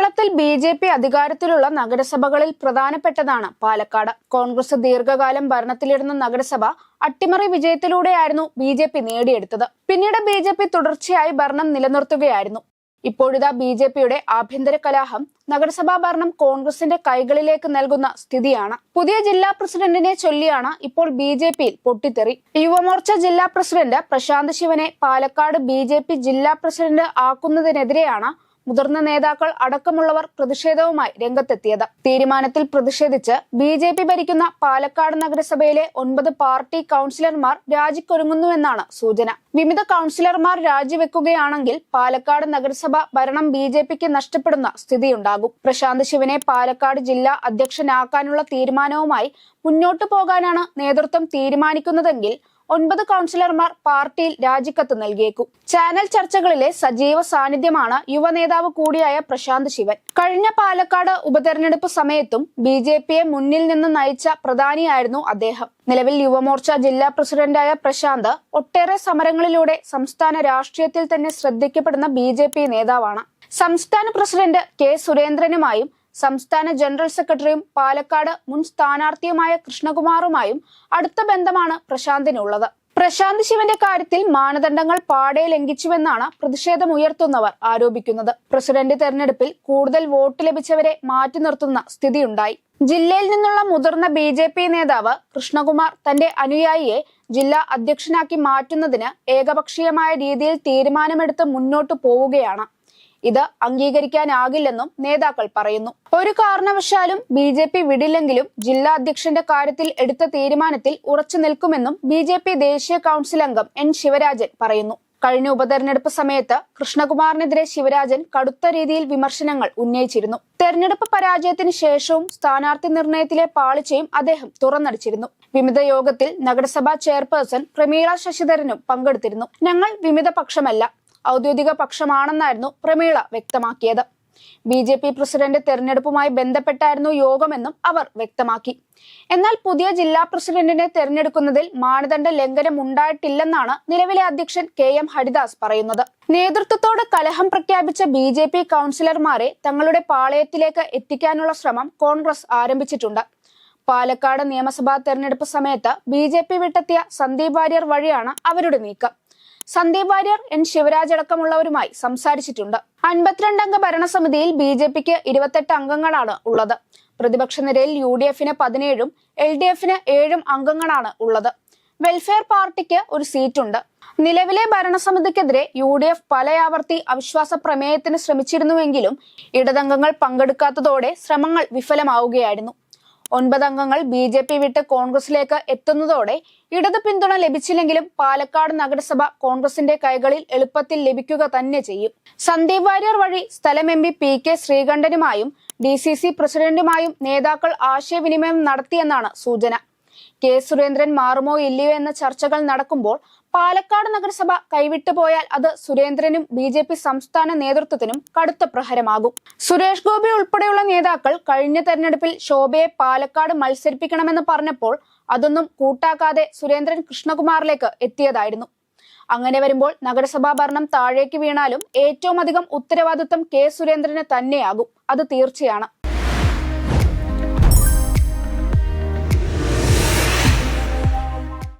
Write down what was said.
കേരളത്തിൽ ബി.ജെ.പി. അധികാരത്തിലുള്ള നഗരസഭകളിൽ പ്രധാനപ്പെട്ടതാണ് പാലക്കാട്. കോൺഗ്രസ് ദീർഘകാലം ഭരണത്തിലിരുന്ന നഗരസഭ അട്ടിമറി വിജയത്തിലൂടെയായിരുന്നു ബി.ജെ.പി. നേടിയെടുത്തത്. പിന്നീട് ബി.ജെ.പി. തുടർച്ചയായി ഭരണം നിലനിർത്തുകയായിരുന്നു. ഇപ്പോഴിതാ ബി.ജെ.പിയുടെ ആഭ്യന്തര കലഹം നഗരസഭാ ഭരണം കോൺഗ്രസിന്റെ കൈകളിലേക്ക് നൽകുന്ന സ്ഥിതിയാണ്. പുതിയ ജില്ലാ പ്രസിഡന്റിനെ ചൊല്ലിയാണ് ഇപ്പോൾ ബി.ജെ.പിയിൽ പൊട്ടിത്തെറി. യുവമോർച്ച ജില്ലാ പ്രസിഡന്റ് പ്രശാന്ത് ശിവനെ പാലക്കാട് ബി.ജെ.പി. ജില്ലാ പ്രസിഡന്റ് ആക്കുന്നതിനെതിരെയാണ് മുതിർന്ന നേതാക്കൾ അടക്കമുള്ളവർ പ്രതിഷേധവുമായി രംഗത്തെത്തിയത്. തീരുമാനത്തിൽ പ്രതിഷേധിച്ച് ബി.ജെ.പി. ഭരിക്കുന്ന പാലക്കാട് നഗരസഭയിലെ 9 പാർട്ടി കൗൺസിലർമാർ രാജിക്കൊരുങ്ങുന്നുവെന്നാണ് സൂചന. വിവിധ കൗൺസിലർമാർ രാജിവെക്കുകയാണെങ്കിൽ പാലക്കാട് നഗരസഭ ഭരണം ബി.ജെ.പിക്ക് നഷ്ടപ്പെടുന്ന സ്ഥിതിയുണ്ടാകും. പ്രശാന്ത് ശിവനെ പാലക്കാട് ജില്ലാ അധ്യക്ഷനാക്കാനുള്ള തീരുമാനവുമായി മുന്നോട്ടു പോകാനാണ് നേതൃത്വം തീരുമാനിക്കുന്നതെങ്കിൽ 9 കൗൺസിലർമാർ പാർട്ടിയിൽ രാജിക്കത്ത് നൽകിയേക്കും. ചാനൽ ചർച്ചകളിലെ സജീവ സാന്നിധ്യമാണ് യുവനേതാവ് കൂടിയായ പ്രശാന്ത് ശിവൻ. കഴിഞ്ഞ പാലക്കാട് ഉപതെരഞ്ഞെടുപ്പ് സമയത്തും ബി.ജെ.പിയെ മുന്നിൽ നിന്ന് നയിച്ച പ്രധാനിയായിരുന്നു അദ്ദേഹം. നിലവിൽ യുവമോർച്ച ജില്ലാ പ്രസിഡന്റായ പ്രശാന്ത് ഒട്ടേറെ സമരങ്ങളിലൂടെ സംസ്ഥാന രാഷ്ട്രീയത്തിൽ തന്നെ ശ്രദ്ധിക്കപ്പെടുന്ന ബി.ജെ.പി. നേതാവാണ്. സംസ്ഥാന പ്രസിഡന്റ് കെ സുരേന്ദ്രനുമായും സംസ്ഥാന ജനറൽ സെക്രട്ടറിയും പാലക്കാട് മുൻ സ്ഥാനാർത്ഥിയുമായ കൃഷ്ണകുമാറുമായും അടുത്ത ബന്ധമാണ് പ്രശാന്തിനുള്ളത്. പ്രശാന്ത് ശിവന്റെ കാര്യത്തിൽ മാനദണ്ഡങ്ങൾ പാടെ ലംഘിച്ചുവെന്നാണ് പ്രതിഷേധമുയർത്തുന്നവർ ആരോപിക്കുന്നത്. പ്രസിഡന്റ് തെരഞ്ഞെടുപ്പിൽ കൂടുതൽ വോട്ട് ലഭിച്ചവരെ മാറ്റി നിർത്തുന്ന സ്ഥിതിയുണ്ടായി. ജില്ലയിൽ നിന്നുള്ള മുതിർന്ന ബി.ജെ.പി. നേതാവ് കൃഷ്ണകുമാർ തന്റെ അനുയായിയെ ജില്ലാ അധ്യക്ഷനാക്കി മാറ്റുന്നതിന് ഏകപക്ഷീയമായ രീതിയിൽ തീരുമാനമെടുത്ത് മുന്നോട്ടു പോവുകയാണ്. ഇത് അംഗീകരിക്കാനാകില്ലെന്നും നേതാക്കൾ പറയുന്നു. ഒരു കാരണവശാലും ബി.ജെ.പി. വിടില്ലെങ്കിലും ജില്ലാ അധ്യക്ഷന്റെ കാര്യത്തിൽ എടുത്ത തീരുമാനത്തിൽ ഉറച്ചു നിൽക്കുമെന്നും ബി.ജെ.പി. ദേശീയ കൗൺസിൽ അംഗം എൻ ശിവരാജൻ പറയുന്നു. കഴിഞ്ഞ ഉപതെരഞ്ഞെടുപ്പ് സമയത്ത് കൃഷ്ണകുമാറിനെതിരെ ശിവരാജൻ കടുത്ത രീതിയിൽ വിമർശനങ്ങൾ ഉന്നയിച്ചിരുന്നു. തെരഞ്ഞെടുപ്പ് പരാജയത്തിന് ശേഷവും സ്ഥാനാർത്ഥി നിർണയത്തിലെ പാളിച്ചയും അദ്ദേഹം തുറന്നടിച്ചിരുന്നു. വിമത യോഗത്തിൽ നഗരസഭാ ചെയർപേഴ്സൺ പ്രമീള ശശിധരനും പങ്കെടുത്തിരുന്നു. ഞങ്ങൾ വിമത പക്ഷമല്ല, ഔദ്യോഗിക പക്ഷമാണെന്നായിരുന്നു പ്രമീള വ്യക്തമാക്കിയത്. ബി.ജെ.പി. പ്രസിഡന്റ് തെരഞ്ഞെടുപ്പുമായി ബന്ധപ്പെട്ടായിരുന്നു യോഗമെന്നും അവർ വ്യക്തമാക്കി. എന്നാൽ പുതിയ ജില്ലാ പ്രസിഡന്റിനെ തെരഞ്ഞെടുക്കുന്നതിൽ മാനദണ്ഡ ലംഘനം ഉണ്ടായിട്ടില്ലെന്നാണ് നിലവിലെ അധ്യക്ഷൻ കെ.എം. ഹരിദാസ് പറയുന്നത്. നേതൃത്വത്തോട് കലഹം പ്രഖ്യാപിച്ച ബി.ജെ.പി. കൗൺസിലർമാരെ തങ്ങളുടെ പാളയത്തിലേക്ക് എത്തിക്കാനുള്ള ശ്രമം കോൺഗ്രസ് ആരംഭിച്ചിട്ടുണ്ട്. പാലക്കാട് നിയമസഭാ തെരഞ്ഞെടുപ്പ് സമയത്ത് ബി.ജെ.പി. വിട്ടെത്തിയ സന്ദീപ് വാര്യർ വഴിയാണ് അവരുടെ നീക്കം. സന്ദീപ് വാര്യർ എൻ ശിവരാജ് അടക്കമുള്ളവരുമായി സംസാരിച്ചിട്ടുണ്ട്. 52 അംഗ ഭരണസമിതിയിൽ ബി.ജെ.പിക്ക് 28 അംഗങ്ങളാണ് ഉള്ളത്. പ്രതിപക്ഷ നിരയിൽ യു.ഡി.എഫിന് 17ഉം എൽ.ഡി.എഫിന് 7 അംഗങ്ങളാണ് ഉള്ളത്. വെൽഫെയർ പാർട്ടിക്ക് ഒരു സീറ്റുണ്ട്. നിലവിലെ ഭരണസമിതിക്കെതിരെ യു.ഡി.എഫ് പലയാവർത്തി അവിശ്വാസ പ്രമേയത്തിന് ശ്രമിച്ചിരുന്നുവെങ്കിലും ഇടതംഗങ്ങൾ പങ്കെടുക്കാത്തതോടെ ശ്രമങ്ങൾ വിഫലമാവുകയായിരുന്നു. 9 അംഗങ്ങൾ ബി.ജെ.പി. വിട്ട് കോൺഗ്രസിലേക്ക് എത്തുന്നതോടെ ഇടത് പിന്തുണ ലഭിച്ചില്ലെങ്കിലും പാലക്കാട് നഗരസഭ കോൺഗ്രസിന്റെ കൈകളിൽ എളുപ്പത്തിൽ ലഭിക്കുക തന്നെ ചെയ്യും. സന്ദീപ് വാര്യർ വഴി സ്ഥലം എം.പി. പി.കെ. ശ്രീകണ്ഠനുമായും ഡി.സി.സി. പ്രസിഡന്റുമായും നേതാക്കൾ ആശയവിനിമയം നടത്തിയെന്നാണ് സൂചന. കെ സുരേന്ദ്രൻ മാറുമോ ഇല്ലയോ എന്ന ചർച്ചകൾ നടക്കുമ്പോൾ പാലക്കാട് നഗരസഭ കൈവിട്ടുപോയാൽ അത് സുരേന്ദ്രനും ബി.ജെ.പി. സംസ്ഥാന നേതൃത്വത്തിനും കടുത്ത പ്രഹരമാകും. സുരേഷ് ഗോപി ഉൾപ്പെടെയുള്ള നേതാക്കൾ കഴിഞ്ഞ തെരഞ്ഞെടുപ്പിൽ ശോഭയെ പാലക്കാട് മത്സരിപ്പിക്കണമെന്ന് പറഞ്ഞപ്പോൾ അതൊന്നും കൂട്ടാക്കാതെ സുരേന്ദ്രൻ കൃഷ്ണകുമാറിലേക്ക് എത്തിയതായിരുന്നു. അങ്ങനെ വരുമ്പോൾ നഗരസഭാ ഭരണം താഴേക്ക് വീണാലും ഏറ്റവും അധികം ഉത്തരവാദിത്വം കെ സുരേന്ദ്രന് തന്നെയാകും. അത് തീർച്ചയാണ്.